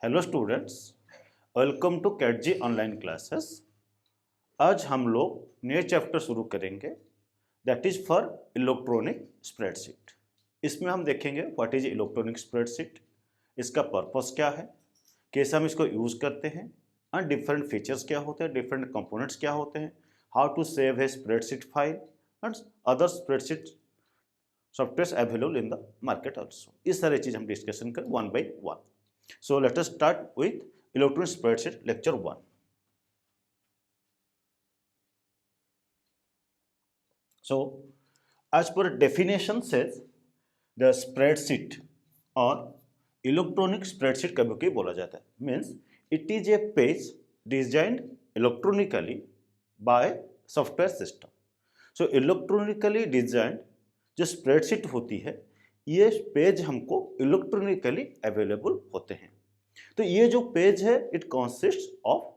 Hello students, welcome to कैटजी online classes. आज हम लोग नए चैप्टर शुरू करेंगे that is for electronic spreadsheet. इसमें हम देखेंगे व्हाट इज इलेक्ट्रॉनिक स्प्रेडशीट, इसका पर्पस क्या है, कैसे हम इसको यूज़ करते हैं एंड डिफरेंट फीचर्स क्या होते हैं, डिफरेंट कंपोनेंट्स क्या होते हैं, how to save a spreadsheet file and other spreadsheet software available in the market also. इस सारी चीज़ हम डिस्कशन करें one by one. So let us start with electronic spreadsheet lecture 1. So as per definition says the spreadsheet or electronic spreadsheet कभी बोला जाता है means it is a page designed electronically by software system. So electronically designed जो spreadsheet होती है ये page हमको electronically available होते हैं। तो ये जो पेज है it consist of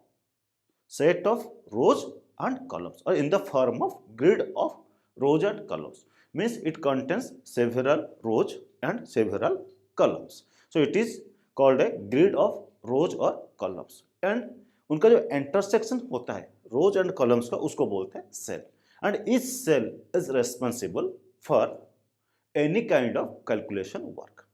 set of rows and columns और in the form of grid of rows and columns means it contains several rows and several columns. So it is called a grid of rows और columns and उनका जो intersection होता है रोज and columns का उसको बोलते हैं cell and each cell is responsible for any kind of calculation work.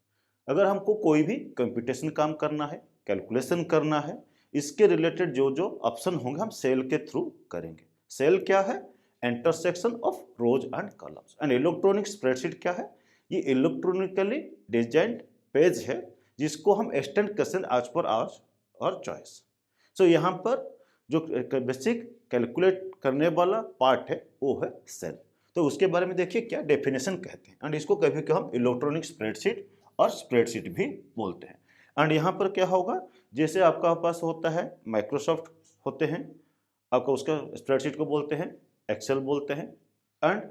अगर हमको कोई भी कंप्यूटेशन काम करना है, कैलकुलेशन करना है, इसके रिलेटेड जो जो ऑप्शन होंगे हम सेल के थ्रू करेंगे। सेल क्या है? Intersection of rows and columns. And electronic spreadsheet क्या है? ये इलेक्ट्रॉनिकली डिजाइंड पेज है जिसको हम एक्सटेंड कर सकते आज पर आज और चॉइस। सो यहाँ पर जो बेसिक कैलकुलेट करने वाला पार्ट है वो है सेल। तो उसके बारे में देखिए क्या डेफिनेशन कहते हैं एंड इसको कभी कभी हम इलेक्ट्रॉनिक स्प्रेडशीट और स्प्रेडशीट भी बोलते हैं। एंड यहाँ पर क्या होगा, जैसे आपका पास होता है माइक्रोसॉफ्ट होते हैं, आपका उसका स्प्रेडशीट को बोलते हैं एक्सेल बोलते हैं एंड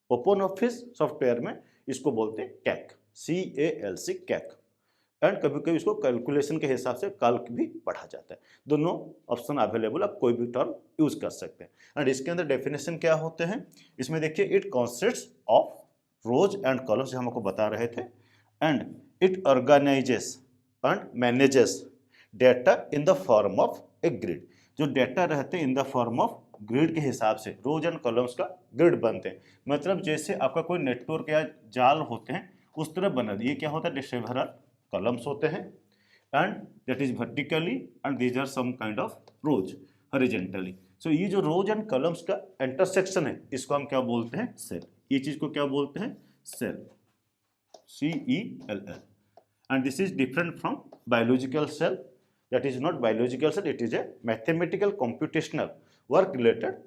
ओपन ऑफिस सॉफ्टवेयर में इसको बोलते हैं कैक, CALC कैक। एंड कभी कभी इसको कैलकुलेशन के हिसाब से काल्क भी पढ़ा जाता है। दोनों ऑप्शन अवेलेबल, आप कोई भी टर्म यूज कर सकते हैं। एंड इसके अंदर डेफिनेशन क्या होते हैं, इसमें देखिए it consists of rows and columns जो हमको बता रहे थे and it organises and manages data in the form of a grid. जो डेटा रहते हैं in the form of grid के हिसाब से रोज एंड कॉलम्स का ग्रिड बनते हैं। मतलब जैसे आपका कोई नेटवर्क या जाल होते हैं उस तरह बना दिए। क्या होता है, सेवरल कॉलम्स होते हैं and that is vertically and these are some kind of rows horizontally. So ये जो रोज एंड कॉलम्स का इंटरसेक्शन है इसको हम क्या बोलते हैं, सेल। ये चीज को क्या बोलते हैं, cell, CELL। And this is different from biological cell, that is not biological cell, it is a mathematical computational work related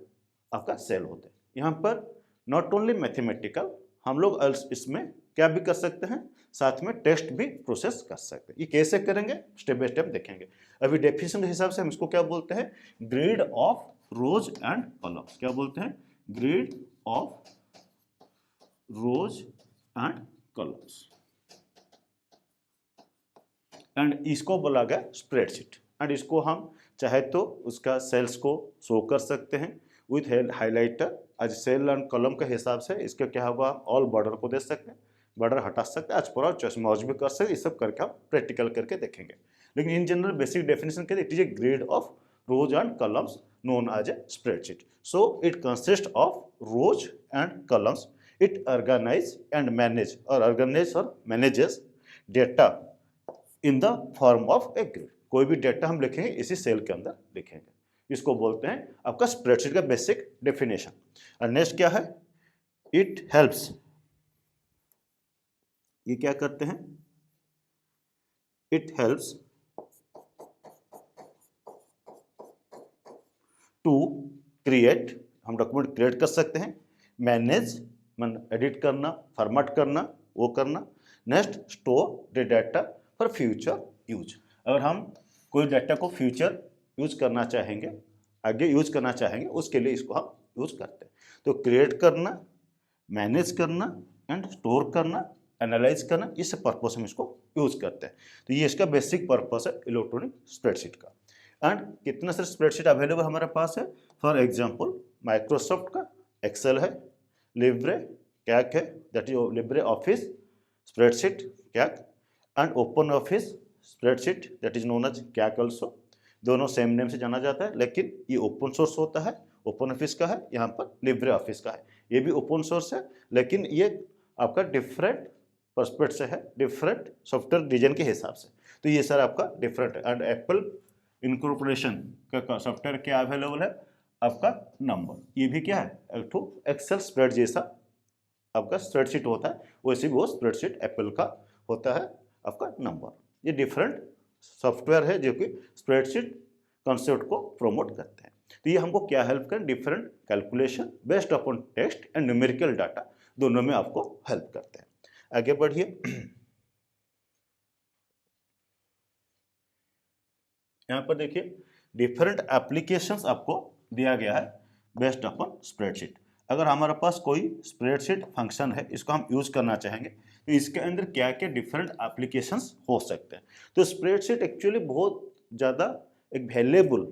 आपका सेल होता है। यहाँ पर नॉट ओनली मैथमेटिकल, हम लोग इसमें क्या भी कर सकते हैं, साथ में टेस्ट भी प्रोसेस कर सकते हैं। ये कैसे करेंगे स्टेप बाय स्टेप देखेंगे। अभी डेफिनेशन के हिसाब से हम इसको क्या बोलते हैं, grid of rows and columns. क्या बोलते हैं, grid of rows and columns. And इसको बोला गया स्प्रेडशीट। एंड इसको हम चाहे तो उसका सेल्स को शो कर सकते हैं विथ हाईलाइटर। आज सेल एंड कॉलम के हिसाब से इसका क्या होगा, ऑल बॉर्डर को दे सकते हैं, बॉर्डर हटा सकते हैं, आज पर और चॉइस मौज भी कर सकते हैं। ये सब करके हम प्रैक्टिकल करके देखेंगे। लेकिन इन जनरल बेसिक डेफिनेशन के it is a grid of rows and columns known as a spreadsheet. So it consist of rows and columns, it organise and manage और manages data in the form of a grid. कोई भी data हम लिखेंगे इसी cell के अंदर लिखेंगे, इसको बोलते हैं आपका स्प्रेडशीट का बेसिक डेफिनेशन। और नेक्स्ट क्या है, इट हेल्प्स, ये क्या करते हैं, इट हेल्प्स टू क्रिएट, हम डॉक्यूमेंट क्रिएट कर सकते हैं, मैनेज मन एडिट करना, फॉर्मेट करना, वो करना। Next store the data for future use. अगर हम कोई डाटा को फ्यूचर यूज करना चाहेंगे, आगे यूज करना चाहेंगे, उसके लिए इसको हम यूज करते हैं। तो क्रिएट करना, मैनेज करना एंड स्टोर करना, एनालाइज करना, इस पर्पस हम इसको यूज करते हैं। तो ये इसका बेसिक पर्पस है इलेक्ट्रॉनिक स्प्रेडशीट का। एंड कितना सारे स्प्रेडशीट अवेलेबल हमारे पास है, फॉर एग्जांपल माइक्रोसॉफ्ट का एक्सेल है, लिब्रे कैक है, that is Libre office spreadsheet कैक and open office spreadsheet that is known as cake also, दोनों सेम नेम से जाना जाता है, लेकिन ये ओपन सोर्स होता है, ओपन ऑफिस का है, यहाँ पर लिब्रे ऑफिस का है। ये भी ओपन सोर्स है, लेकिन ये आपका डिफरेंट पर्सपेक्ट से है, डिफरेंट सॉफ्टवेयर डिजाइन के हिसाब से। तो ये सर आपका डिफरेंट है। एंड एप्पल इनकॉर्पोरेशन का सॉफ्टवेयर क्या अवेलेबल है आपका नंबर, ये भी क्या है एक तो एक्सेल स्प्रेड जैसा आपका स्प्रेडशीट होता है, वैसे भी वो स्प्रेडशीट एप्पल का होता है आपका नंबर। ये डिफरेंट सॉफ्टवेयर है जो कि स्प्रेडशीट कॉन्सेप्ट को प्रमोट करते हैं। तो ये हमको क्या हेल्प करें, different calculation based upon text and numerical data दोनों में आपको हेल्प करते हैं। आगे बढ़िए, यहाँ पर देखिए डिफरेंट एप्लीकेशंस आपको दिया गया है बेस्ड अपॉन स्प्रेडशीट। अगर हमारे पास कोई स्प्रेडशीट फंक्शन है, इसको हम यूज करना चाहेंगे, तो इसके अंदर क्या क्या डिफरेंट एप्लीकेशंस हो सकते हैं। तो स्प्रेडशीट एक्चुअली बहुत ज़्यादा एक वैल्यूएबल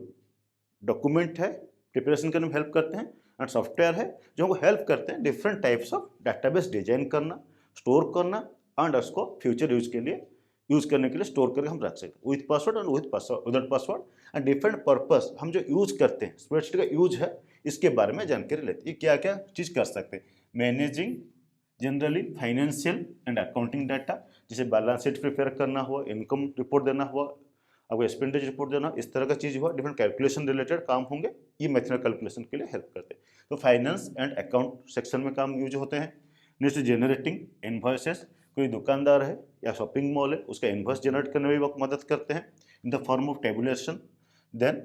डॉक्यूमेंट है, प्रिपरेशन करने में हेल्प करते हैं, और सॉफ्टवेयर है जो हमको हेल्प करते हैं different types of database design करना, स्टोर करना, एंड उसको फ्यूचर यूज के लिए यूज करने के लिए स्टोर करके हम रख सकते हैं with password and with password without password. And different purpose हम जो यूज करते हैं स्प्रेडशीट का यूज है, इसके बारे में जानकारी लेते हैं। ये क्या क्या चीज़ कर सकते हैं, managing generally financial and accounting data, जैसे बैलेंस शीट प्रिपेयर करना हुआ, इनकम रिपोर्ट देना हुआ, आपको एक्सपेंडिचर रिपोर्ट देना, इस तरह का चीज़ हुआ, डिफरेंट कैलकुलेशन रिलेटेड काम होंगे, ये मैथमेटिकल कैलकुलेशन के लिए हेल्प करते हैं। तो फाइनेंस एंड अकाउंट सेक्शन में काम यूज होते हैं। नेक्स्ट जनरेटिंग इन्वॉइसेस, कोई दुकानदार है या शॉपिंग मॉल है, उसका इन्वॉइस जनरेट करने में भी वो मदद करते हैं in the form of tabulation. Then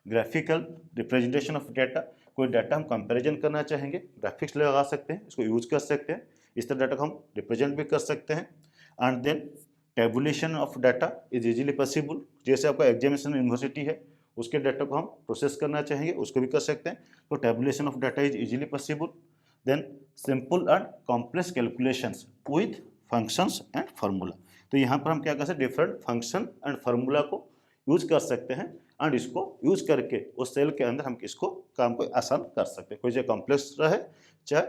graphical representation of data, कोई डाटा हम कंपैरिजन करना चाहेंगे, ग्राफिक्स लगा सकते हैं, इसको यूज कर सकते हैं, इस तरह डाटा को हम रिप्रेजेंट भी कर सकते हैं। And then tabulation of data is easily possible, जैसे आपका एग्जामिनेशन यूनिवर्सिटी है, उसके डाटा को हम प्रोसेस करना चाहेंगे, उसको भी कर सकते हैं, तो tabulation of data is easily possible. Then simple and complex calculations with functions and formula, तो यहाँ पर हम क्या कर सकते हैं, डिफरेंट फंक्शन एंड फार्मूला को यूज कर सकते हैं, एंड इसको यूज करके उस सेल के अंदर हम इसको काम को आसान कर सकते हैं। कोई चाहे कॉम्प्लेक्स रहे चाहे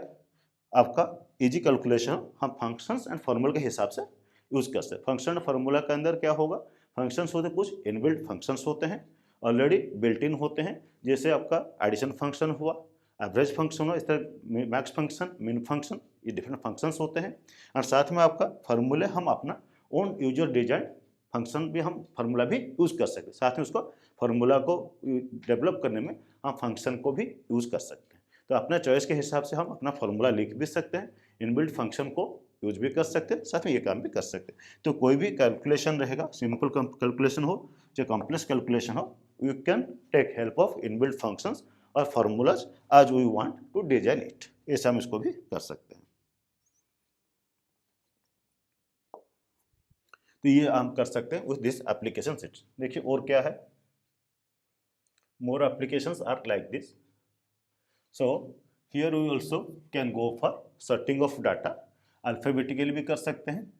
आपका इजी कैलकुलेशन, हम फंक्शंस एंड फार्मूला के हिसाब से यूज कर सकते हैं। फंक्शन फार्मूला के अंदर क्या होगा, फंक्शंस होते कुछ इनबिल्ट फंक्शंस होते हैं, ऑलरेडी बिल्ट इन होते हैं, जैसे आपका एडिशन फंक्शन हुआ, एवरेज फंक्शन हुआ, इस तरह मैक्स फंक्शन, मिन फंक्शन, ये डिफरेंट फंक्शंस होते हैं। और साथ में आपका फार्मूले हम अपना ओन यूजर डिजाइन फंक्शन भी हम फार्मूला भी यूज कर सकते हैं, साथ में उसको फार्मूला को डेवलप करने में हम फंक्शन को भी यूज कर सकते हैं। तो अपने चॉइस के हिसाब से हम अपना फार्मूला लिख भी सकते हैं, इनबिल्ट फंक्शन को यूज भी कर सकते हैं, साथ में ये काम भी कर सकते हैं। तो कोई भी कैलकुलेशन रहेगा, सिंपल कैलकुलेशन हो चाहे कॉम्प्लेक्स कैलकुलेशन हो, you can take help of inbuilt functions और फार्मूलाज आज we want to design it, ऐसा हम इसको भी कर सकते हैं। तो ये हम कर सकते हैं विद दिस एप्लीकेशन सेट। देखिए और क्या है, more applications are like this. So here we also can go for sorting of data, alphabetically भी कर सकते हैं,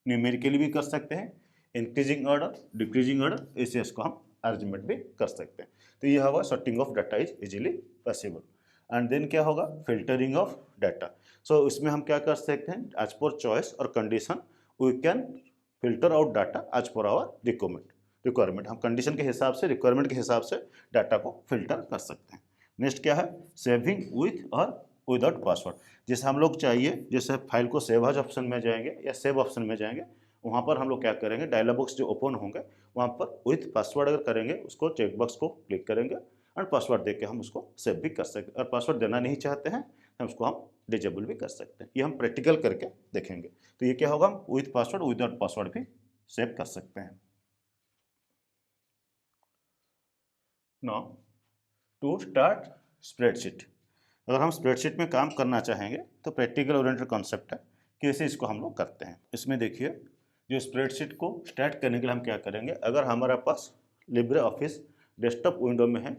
न्यूमेरिकली भी कर सकते हैं, इंक्रीजिंग ऑर्डर डिक्रीजिंग ऑर्डर, ऐसे इसको हम अरेंजमेंट भी कर सकते हैं। तो ये होगा sorting of data is easily possible. And then क्या होगा, फिल्टरिंग ऑफ डाटा। सो इसमें हम क्या कर सकते हैं, एज पर चॉइस और condition we can filter out data as per our requirement, हम कंडीशन के हिसाब से, रिक्वायरमेंट के हिसाब से डाटा को फिल्टर कर सकते हैं। नेक्स्ट क्या है, सेविंग विथ और विदाउट पासवर्ड। जैसे हम लोग चाहिए, जैसे फाइल को सेव एज ऑप्शन में जाएंगे या सेव ऑप्शन में जाएंगे, वहाँ पर हम लोग क्या करेंगे, डायलॉग बॉक्स जो ओपन होंगे वहाँ पर विथ पासवर्ड अगर करेंगे, उसको चेकबॉक्स को क्लिक करेंगे और पासवर्ड दे के हम उसको सेव भी कर सकते हैं। और पासवर्ड देना नहीं चाहते हैं हम उसको हम डिजेबल भी कर सकते हैं। ये हम प्रैक्टिकल करके देखेंगे। तो ये क्या होगा, हम विथ पासवर्ड विदाउट पासवर्ड भी सेव कर सकते हैं। नाउ टू स्टार्ट स्प्रेडशीट, अगर हम स्प्रेडशीट में काम करना चाहेंगे तो प्रैक्टिकल ओरिएंटेड कॉन्सेप्ट है, कैसे इसको हम लोग करते हैं। इसमें देखिए, जो स्प्रेडशीट को स्टार्ट करने के लिए हम क्या करेंगे, अगर हमारे पास लिब्रे ऑफिस डेस्कटॉप विंडो में है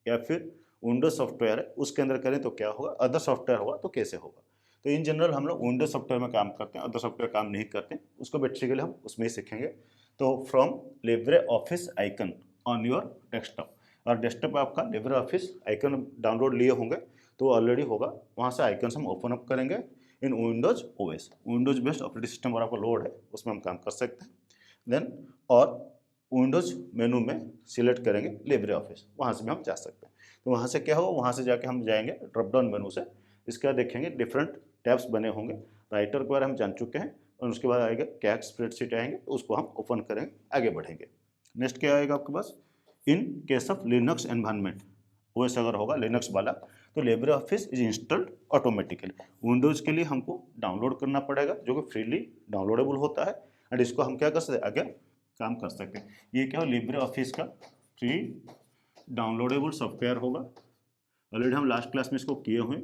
या फिर विंडो सॉफ्टवेयर है उसके अंदर करें तो क्या होगा, अदर सॉफ्टवेयर होगा तो कैसे होगा। तो इन जनरल हम लोग विंडो सॉफ्टवेयर में काम करते हैं, अदर सॉफ्टवेयर काम नहीं करते हैं, उसको बेसिकली हम उसमें ही सीखेंगे। तो from Libre office icon on your desktop, और डेस्कटॉप आपका लिब्रे ऑफिस आइकन डाउनलोड लिए होंगे तो ऑलरेडी होगा, वहाँ से आइकन्स हम ओपन अप करेंगे in Windows OS, Windows based operating system और आपका लोड है, उसमें हम काम कर सकते हैं। देन और विंडोज मेनू में सिलेक्ट करेंगे लिब्रे ऑफिस, वहाँ से भी हम जा सकते हैं। तो वहाँ से क्या होगा, वहाँ से जाके हम जाएंगे ड्रॉप डाउन मेनू से, इसका देखेंगे डिफरेंट टैब्स बने होंगे। राइटर के बारे में हम जान चुके हैं, और उसके बाद आएगा कैल्क स्प्रेडशीट आएंगे, तो उसको हम ओपन करेंगे, आगे बढ़ेंगे। नेक्स्ट क्या आएगा आपके पास, in case of Linux environment, OS अगर होगा लिनक्स वाला तो Libre Office is installed automatically. Windows के लिए हमको डाउनलोड करना पड़ेगा, जो कि फ्रीली डाउनलोडेबल होता है, एंड इसको हम क्या कर सकते हैं, आगे काम कर सकते हैं। ये क्या हो, लिब्रे ऑफिस का फ्री डाउनलोडेबल सॉफ्टवेयर होगा। ऑलरेडी हम लास्ट क्लास में इसको किए हुए,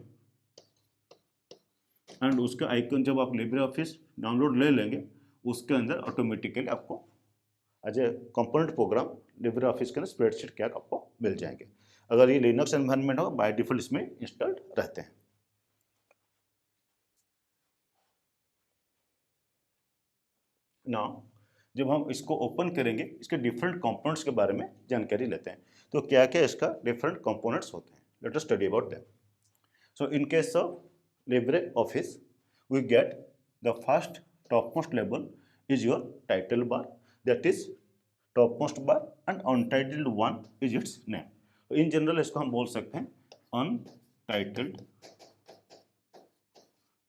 एंड उसका आइकन जब आप लिब्रे ऑफिस डाउनलोड ले लेंगे, उसके अंदर ऑटोमेटिकली आपको as a component program LibreOffice के अंदर स्प्रेडशीट क्या आपको मिल जाएंगे। अगर ये लिनक्स एनवायरनमेंट हो, बाय डिफॉल्ट इसमें इंस्टॉल्ड रहते हैं। नाउ जब हम इसको ओपन करेंगे, इसके डिफरेंट कंपोनेंट्स के बारे में जानकारी लेते हैं। तो क्या क्या इसका डिफरेंट कंपोनेंट्स होते हैं, let us study about them. So in case of LibreOffice we get the first topmost level is your title bar, that is topmost bar, and untitled one is its name. In general इसको हम बोल सकते हैं untitled.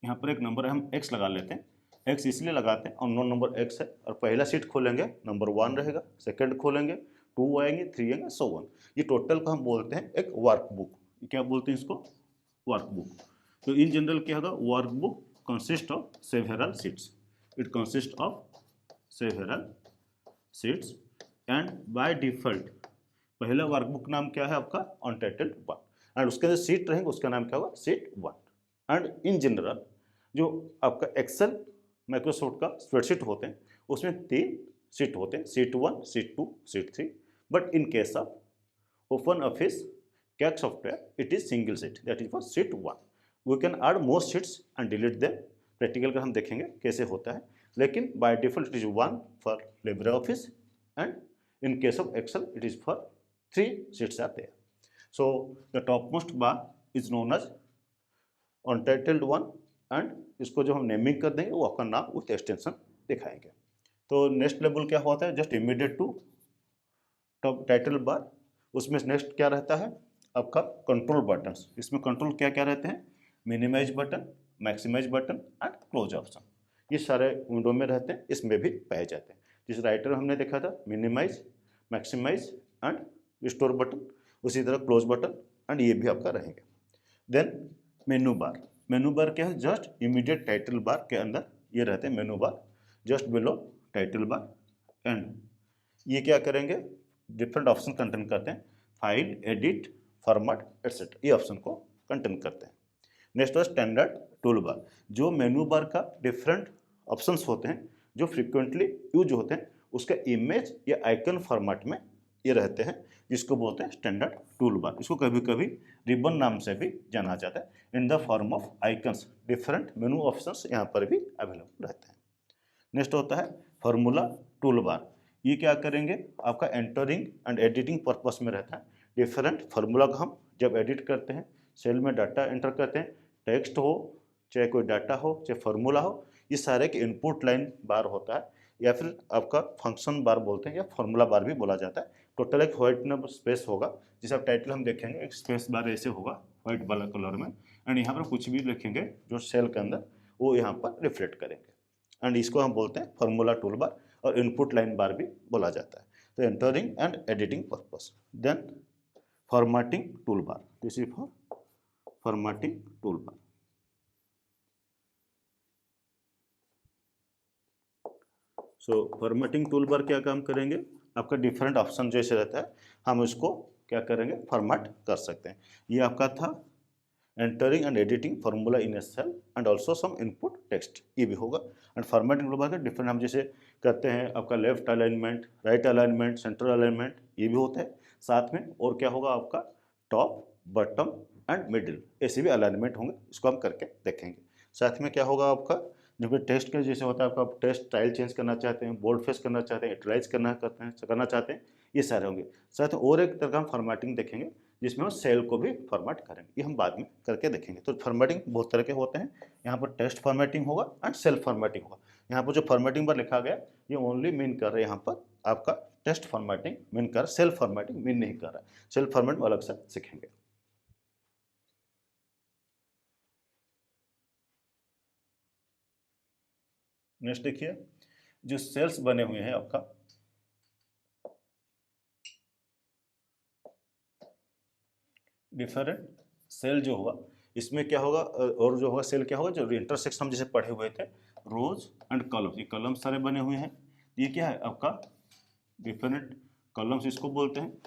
यहाँ पर एक number है, हम एक्स लगा लेते हैं। एक्स इसलिए लगाते हैं, अननोन नंबर एक्स है, और पहला सीट खोलेंगे नंबर 1 रहेगा, सेकंड खोलेंगे 2 आएंगे, 3 आएंगे, सो ऑन। ये टोटल को हम बोलते हैं एक वर्कबुक। क्या बोलते हैं इसको, वर्कबुक। तो इन जनरल क्या होगा, workbook consist of several seats, it consist of several seats, and by default पहला वर्कबुक नाम क्या है आपका, अनटाइटल्ड 1, एंड उसके अंदर सीट रहेंगे, उसका नाम क्या होगा, सीट 1। एंड इन जनरल जो आपका एक्सेल माइक्रोसॉफ्ट का स्प्रेडशीट होते हैं, उसमें 3 सीट होते हैं, sheet 1, sheet 2, sheet 3। But in case of OpenOffice Calc software it is single sheet, that is for sheet 1। We can add more sheets and delete them. Practical का हम देखेंगे कैसे होता है, लेकिन by default it is 1 for LibreOffice, and in case of Excel it is for 3 sheets are there. So the topmost bar is known as untitled 1, and इसको जो हम नेमिंग कर देंगे वो आपका नाम विथ एक्सटेंशन दिखाएंगे। तो नेक्स्ट लेवल क्या होता है, just immediate to top title bar, उसमें नेक्स्ट क्या रहता है आपका कंट्रोल बटन्स। इसमें कंट्रोल क्या क्या रहते हैं, minimize button, maximize button and close option. ये सारे विंडो में रहते हैं, इसमें भी पाए जाते हैं। जिस राइटर में हमने देखा था minimize, maximize and restore button, उसी तरह क्लोज बटन, एंड ये भी आपका रहेंगे। देन मेनू बार, मेनू बार क्या है, जस्ट इमीडिएट टाइटल बार के अंदर ये रहते हैं मेनू बार, just below title bar, and ये क्या करेंगे, डिफरेंट ऑप्शन कंटेन करते हैं, फाइल, एडिट, फॉर्मेट एटसेट्रा, ये ऑप्शन को कंटेन करते हैं। नेक्स्ट है स्टैंडर्ड टूल बार, जो मेनू बार का डिफरेंट ऑप्शंस होते हैं जो फ्रिक्वेंटली यूज होते हैं, उसका इमेज या आइकन फॉर्मेट में ये रहते हैं, जिसको बोलते हैं स्टैंडर्ड टूल बार। इसको कभी कभी रिबन नाम से भी जाना जाता है। इन the form of icons different menu options यहाँ पर भी अवेलेबल रहते हैं। नेक्स्ट होता है फार्मूला टूल बार। ये क्या करेंगे, आपका एंटरिंग एंड एडिटिंग पर्पस में रहता है। डिफरेंट फार्मूला को हम जब एडिट करते हैं, सेल में डाटा एंटर करते हैं, टेक्स्ट हो चाहे कोई डाटा हो चाहे फार्मूला हो, ये सारे के इनपुट लाइन बार होता है, या फिर आपका फंक्शन बार बोलते हैं, या फार्मूला बार भी बोला जाता है। टोटल एक व्हाइट नंबर स्पेस होगा, जिसे आप टाइटल हम देखेंगे, एक स्पेस बार ऐसे होगा व्हाइट वाला कलर में, एंड यहाँ पर कुछ भी लिखेंगे जो सेल के अंदर, वो यहाँ पर रिफ्लेक्ट करेंगे, एंड इसको हम बोलते हैं फार्मूला टूल बार, और इनपुट लाइन बार भी बोला जाता है। तो entering and editing purpose. Then formatting tool bar, this is for formatting tool bar. So formatting tool bar क्या काम करेंगे, आपका डिफरेंट ऑप्शन जैसे रहता है, हम उसको क्या करेंगे, फॉर्मेट कर सकते हैं। ये आपका था entering and editing formula in a cell and also some input text, ये भी होगा। एंड फॉर्मेटिंग टूल बार का डिफरेंट हम जैसे करते हैं, आपका left alignment, right alignment, central alignment, ये भी होता है साथ में। और क्या होगा आपका टॉप, बॉटम एंड मिडिल, ऐसे भी अलाइनमेंट होंगे, इसको हम करके देखेंगे। साथ में क्या होगा आपका, जब टेस्ट का जैसे होता है आपका, टेस्ट स्टाइल चेंज करना चाहते हैं, बोल्ड फेस करना चाहते हैं, इटलाइज करना चाहते हैं, ये सारे होंगे। साथ में और एक तरह का हम फॉर्मेटिंग देखेंगे, जिसमें हम सेल को भी फॉर्मेट करेंगे, ये हम बाद में करके देखेंगे। तो फॉर्मेटिंग बहुत तरह के होते हैं, यहाँ पर टेक्स्ट फॉर्मेटिंग होगा एंड सेल फॉर्मेटिंग होगा। यहाँ पर जो फॉर्मेटिंग पर लिखा गया ये ओनली मीन कर रहा है यहाँ पर आपका टेस्ट फॉर्मेटिंग मीन कर, सेल फॉर्मेटिंग मीन नहीं कर रहा है। सेल फॉर्मेट में अलग से सीखेंगे। नेक्स्ट देखिए, जो सेल्स बने हुए हैं आपका, डिफरेंट सेल जो हुआ इसमें क्या होगा, और जो होगा सेल क्या होगा, जो इंटरसेक्शन हम जैसे पढ़े हुए थे, रोज एंड कॉलम्स, ये कॉलम्स सारे बने हुए हैं। ये क्या है आपका डिफरेंट कॉलम्स इसको बोलते हैं,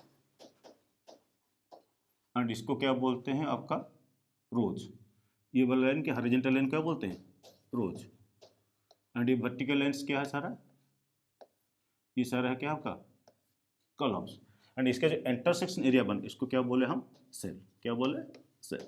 एंड इसको क्या बोलते हैं आपका रोज। ये वाला लाइन क्या, हॉरिजॉन्टल लाइन क्या बोलते हैं, रोज। एंड ये वर्टिकल लाइन्स क्या है सारा, ये सारा है क्या आपका कॉलम्स। एंड इसका जो इंटरसेक्शन एरिया बन, इसको क्या बोले हम, सेल। क्या बोले, सेल।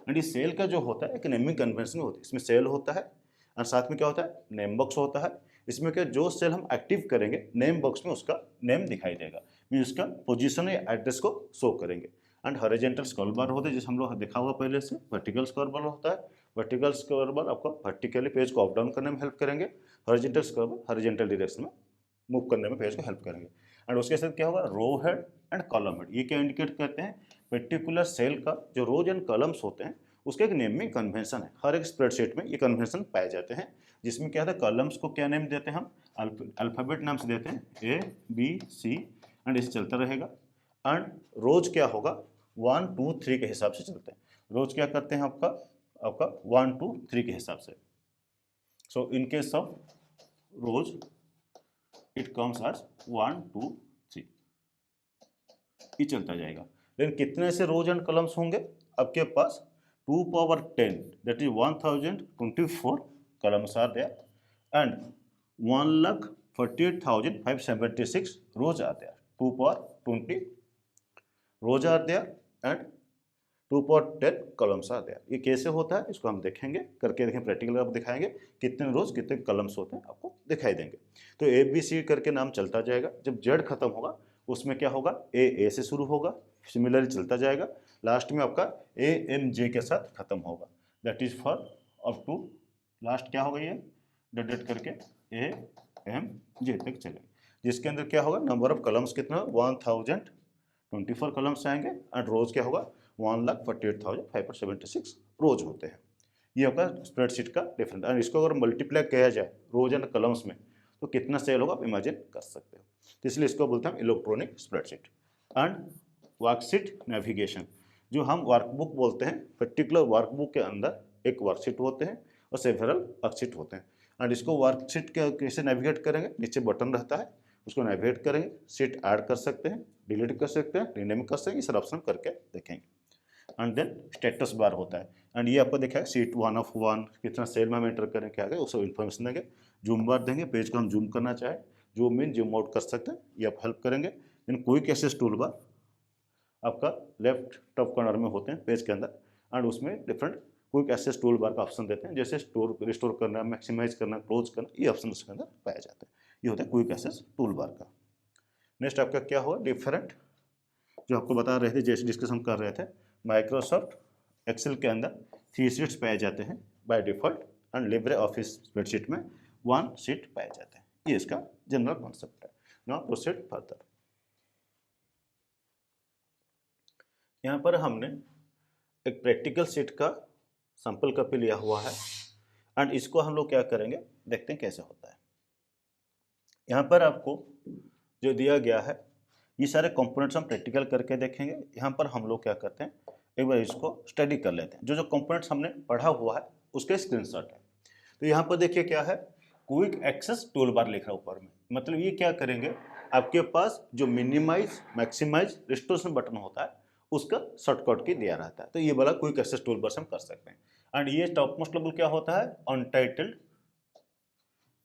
एंड ये सेल का जो होता है एक नेमिंग कन्वेंशन होती है, इसमें सेल होता है और साथ में क्या होता है, नेम बॉक्स होता है। इसमें क्या, जो सेल हम एक्टिव करेंगे नेम बॉक्स में उसका नेम दिखाई देगा, मीन उसका पोजीशन या एड्रेस को शो करेंगे। एंड हॉरिजॉन्टल स्क्रॉल बार होते हैं, जैसे हम लोग देखा हुआ पहले से। वर्टिकल स्क्रॉल बार होता है, वर्टिकल स्क्रॉल बार आपको वर्टिकली पेज को अप डाउन करने में हेल्प करेंगे, हॉरिजॉन्टल स्क्रॉल बार हॉरिजॉन्टल डायरेक्शन में मूव करने में पेज को हेल्प करेंगे। एंड उसके साथ क्या होगा, रो हेड एंड कॉलम हेड। ये क्या इंडिकेट करते हैं, पर्टिकुलर सेल का जो रोज एंड कॉलम्स होते हैं उसका एक नेमिंग कन्वेंशन है। हर एक स्प्रेडशीट में ये कन्वेंशन पाए जाते हैं, जिसमें क्या है, कॉलम्स को क्या नेम देते हैं हम, अल्फ़ाबेट नाम से देते हैं, A B C, एंड इसे चलता रहेगा। एंड रोज क्या होगा, 1 2 3 के हिसाब से चलते हैं। रोज क्या करते हैं आपका 1 2 3 के हिसाब से। So in case of rows it comes as 1 2 3, ये चलता जाएगा। लेकिन कितने से रोज एंड कॉलम्स होंगे आपके पास, 2 power 10 that is 1024 columns are there and 1,48,576 rows are there. 2 power 20 rows are there and 2 power 10 columns are there. ये कैसे होता है इसको हम देखेंगे, करके देखें, प्रैक्टिकल आप दिखाएंगे कितने रोज कितने कॉलम्स होते हैं आपको दिखाई देंगे। तो ABC करके नाम चलता जाएगा। जब Z खत्म होगा उसमें क्या होगा, A से शुरू होगा, सिमिलरली चलता जाएगा, लास्ट में आपका AMJ के साथ खत्म होगा। That is for up to last क्या होगा, ये डेट करके AMJ तक चलेगा, जिसके अंदर क्या होगा, नंबर ऑफ कॉलम्स कितना, 1024 कॉलम्स आएंगे एंड रोज क्या होगा, 1,48,576 रोज होते हैं। ये आपका स्प्रेडशीट का डिफरेंट। एंड इसको अगर मल्टीप्लाई किया जाए रोज एंड कॉलम्स में तो कितना सेल होगा आप इमेजिन कर सकते हो। तो इसलिए इसको बोलते हैं electronic spreadsheet. And worksheet navigation, जो हम वर्कबुक बोलते हैं, पर्टिकुलर वर्कबुक के अंदर एक वर्कशीट होते हैं और सेवरल वर्कशीट होते हैं। एंड इसको वर्कशीट के कैसे नेविगेट करेंगे, नीचे बटन रहता है उसको नेविगेट करेंगे, सीट ऐड कर सकते हैं, डिलीट कर सकते हैं, रीनेम कर सकते हैं, ये सब ऑप्शन करके देखेंगे। एंड देन स्टेटस बार होता है, एंड ये आपको देखा है सीट 1 of 1 कितना सेल में हम एंटर करें क्या है, उसको इन्फॉर्मेशन देंगे। जूम बार देंगे, पेज को हम जूम करना चाहे जूम इन जूम आउट कर सकते हैं, ये आप हेल्प करेंगे। In quick access tool bar आपका लेफ्ट टॉप कॉर्नर में होते हैं पेज के अंदर, एंड उसमें different quick access tool bar का ऑप्शन देते हैं, जैसे स्टोर रिस्टोर करना, मैक्सिमाइज करना, क्लोज करना, ये ऑप्शन उसके अंदर पाया जाता है। ये होता है क्विक एक्सेस टूल बार का। नेक्स्ट आपका क्या हुआ, डिफरेंट, जो आपको बता रहे थे जैसे डिस्कशन कर रहे थे, माइक्रोसॉफ्ट एक्सेल के अंदर 3 शीट्स पाए जाते हैं by default, and Libre office spreadsheet में 1 शीट पाए जाते हैं। ये इसका जनरल कॉन्सेप्ट है। Now proceed further. यहाँ पर हमने एक प्रैक्टिकल शीट का सैंपल कॉपी लिया हुआ है, एंड इसको हम लोग क्या करेंगे देखते हैं कैसे होता है। यहाँ पर आपको जो दिया गया है ये सारे कंपोनेंट्स हम प्रैक्टिकल करके देखेंगे। यहाँ पर हम लोग क्या करते हैं, एक बार इसको स्टडी कर लेते हैं। जो जो कंपोनेंट्स हमने पढ़ा हुआ है उसके स्क्रीनशॉट है। तो यहाँ पर देखिए क्या है, क्विक एक्सेस टूल बार लिख रहा है ऊपर में, मतलब ये क्या करेंगे, आपके पास जो मिनिमाइज मैक्सिमाइज रिस्टोरेशन बटन होता है उसका शॉर्टकट की दिया रहता है। तो ये वाला क्विक एक्सेस टूल बार से हम कर सकते हैं। एंड ये टॉप मोस्ट लेवल क्या होता है, अनटाइटल्ड,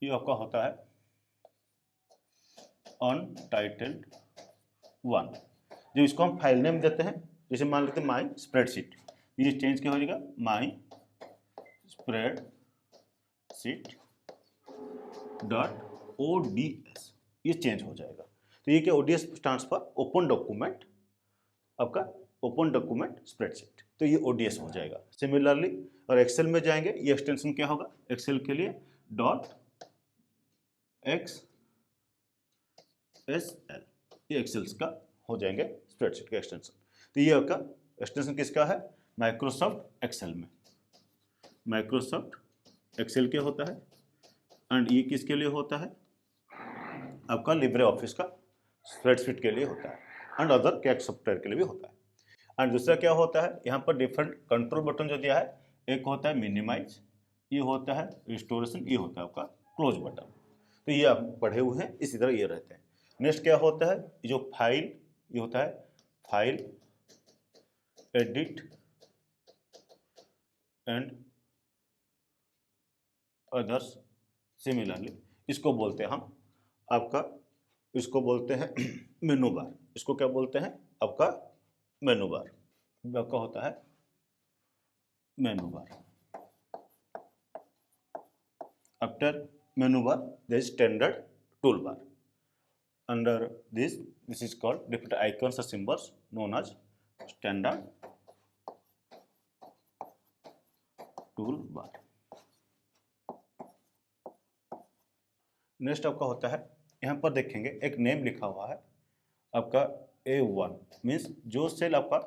ये आपका होता है अनटाइटल्ड 1, जो इसको हम फाइल नेम देते हैं, जैसे मान लेते हैं माई स्प्रेडशीट, ये चेंज क्या हो जाएगा, माई स्प्रेडशीट .ods, ये चेंज हो जाएगा। तो ये क्या, ODS stands for open document, आपका ओपन डॉक्यूमेंट स्प्रेडशीट, तो ये ओडीएस हो जाएगा। सिमिलरली और एक्सेल में जाएंगे, ये एक्सटेंशन क्या होगा एक्सेल के लिए, XSL, ये एक्सेल्स का हो जाएंगे स्प्रेडशीट का एक्सटेंशन। तो ये आपका एक्सटेंशन किसका है? माइक्रोसॉफ्ट एक्सेल में। माइक्रोसॉफ्ट एक्सेल के होता है एंड ये किसके लिए होता है? आपका लिब्रे ऑफिस का स्प्रेडशीट के लिए होता है एंड अदर कैट सॉफ्टवेयर के लिए भी होता है। एंड दूसरा क्या होता है, यहाँ पर डिफरेंट कंट्रोल बटन जो दिया है, एक होता है मिनिमाइज, ये होता है रिस्टोरेशन, ये होता है आपका क्लोज बटन। तो ये आप पढ़े हुए हैं, इसी तरह ये रहते हैं। नेक्स्ट क्या होता है, जो फाइल, ये होता है file, edit and others similarly, इसको बोलते हैं हम आपका, इसको बोलते हैं मेनू बार। इसको क्या बोलते हैं? आपका मेनू बार। आपका होता है मेनू बार। After menu bar, there is standard toolbar. Under this is called different icons or symbols known as standard toolbar. Next आपका होता है, यहाँ पर देखेंगे एक नेम लिखा हुआ है आपका A1, मीन्स जो सेल आपका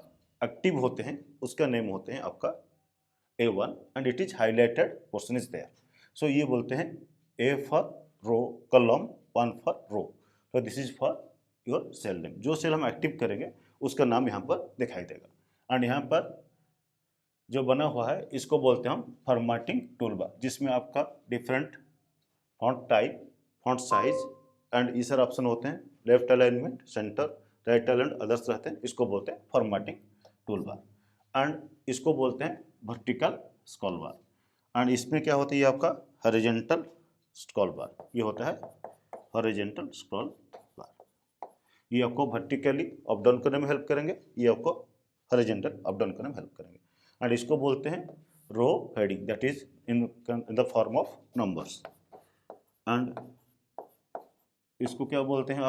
एक्टिव होते हैं उसका नेम होते हैं आपका A1 and it is highlighted portion is there. So ये बोलते हैं A for row, column 1 for row. तो this is for your cell name. जो सेल हम एक्टिव करेंगे उसका नाम यहाँ पर दिखाई देगा। एंड यहाँ पर जो बना हुआ है इसको बोलते हैं हम फॉर्मेटिंग टूलबार, जिसमें आपका different font type, font size and ये सारे ऑप्शन होते हैं। Left alignment, centre, right alignment, others रहते हैं। इसको बोलते हैं फॉर्मेटिंग टूलबार। एंड इसको बोलते हैं वर्टिकल स्क्रॉल बार। एंड इसमें क्या होता है, ये आपका हॉरिजॉन्टल स्क्रॉल बार, ये होता है हॉरिजॉन्टल स्क्रॉल बार। ये आपको वर्टिकली अप डाउन करने में हेल्प करेंगे, ये आपको हॉरिजॉन्टल अप डाउन करने में हेल्प करेंगे। एंड इसको बोलते हैं row heading, that is in the form of numbers. And इसको क्या बोलते हैं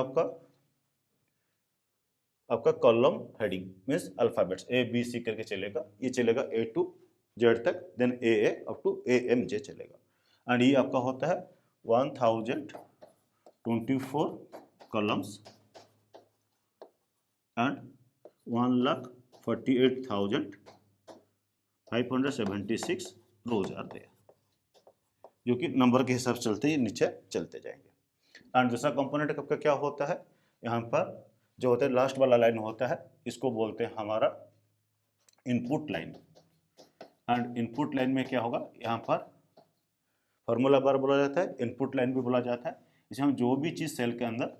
आपका column heading, means alphabets ABC करके चलेगा, ये चलेगा A to Z तक, then AA up to AMJ चलेगा। एंड ये आपका होता है 1024 columns and 1,48,576 rows are there, जो कि नंबर के हिसाब से चलते ही नीचे चलते जाएंगे। एंड दूसरा कंपोनेंट आपका क्या होता है, यहाँ पर जो होता है लास्ट वाला लाइन होता है, इसको बोलते हैं हमारा input line. And input line में क्या होगा, यहाँ पर फार्मूला बार बोला जाता है, इनपुट लाइन भी बोला जाता है। इसमें हम जो भी चीज़ सेल के अंदर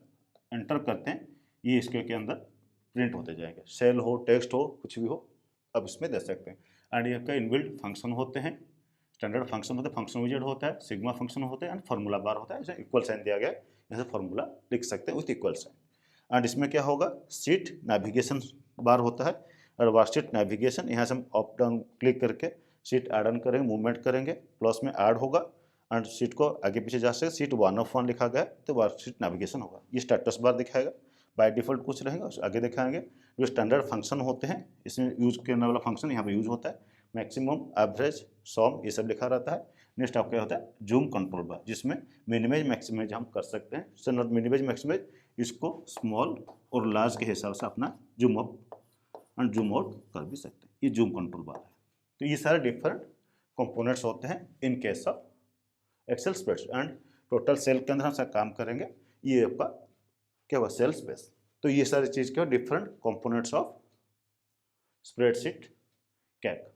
एंटर करते हैं ये इसके के अंदर प्रिंट होते जाएंगे। सेल हो, टेक्स्ट हो, कुछ भी हो अब इसमें दे सकते हैं। एंड ये का इनबिल्ट फंक्शन होते हैं, स्टैंडर्ड फंक्शन होता है, फंक्शन विजेट होता है, सिग्मा फंक्शन होता है एंड फार्मूला बार होता है। इसे इक्वल साइन दिया गया है, जैसे फार्मूला लिख सकते हैं विथ इक्वल साइन। एंड इसमें क्या होगा, सीट नेविगेशन बार होता है और वर्कशीट नेविगेशन, यहाँ से हम अप डाउन क्लिक करके सीट ऐड ऑन करेंगे, मूवमेंट करेंगे, प्लस में ऐड होगा एंड सीट को आगे पीछे जा सकते। सीट 1 of 1 लिखा गया है तो वर्कशीट नेविगेशन होगा। ये स्टेटस बार दिखाएगा, बाय डिफॉल्ट कुछ रहेगा, आगे दिखाएंगे। जो स्टैंडर्ड फंक्शन होते हैं इसमें यूज करने वाला फंक्शन यहाँ पे यूज होता है, मैक्सिमम, एवरेज, सम, ये सब लिखा रहता है। नेक्स्ट आपका होता है जूम कंट्रोल बार, जिसमें मिनिमाइज मैक्सिमाइज हम कर सकते हैं। सो नॉट मिनिमाइज मैक्सिमाइज, इसको स्मॉल और लार्ज के हिसाब से अपना zoom up and zoom out कर भी सकते हैं। ये जूम कंट्रोल बार है। तो ये सारे डिफरेंट कंपोनेंट्स होते हैं in case of Excel spreadsheet. And total cell के अंदर हम सब काम करेंगे, ये आपका क्या हुआ, सेल स्पेस। तो ये सारी चीज़ क्या डिफरेंट कंपोनेंट्स ऑफ स्प्रेडशीट कैक।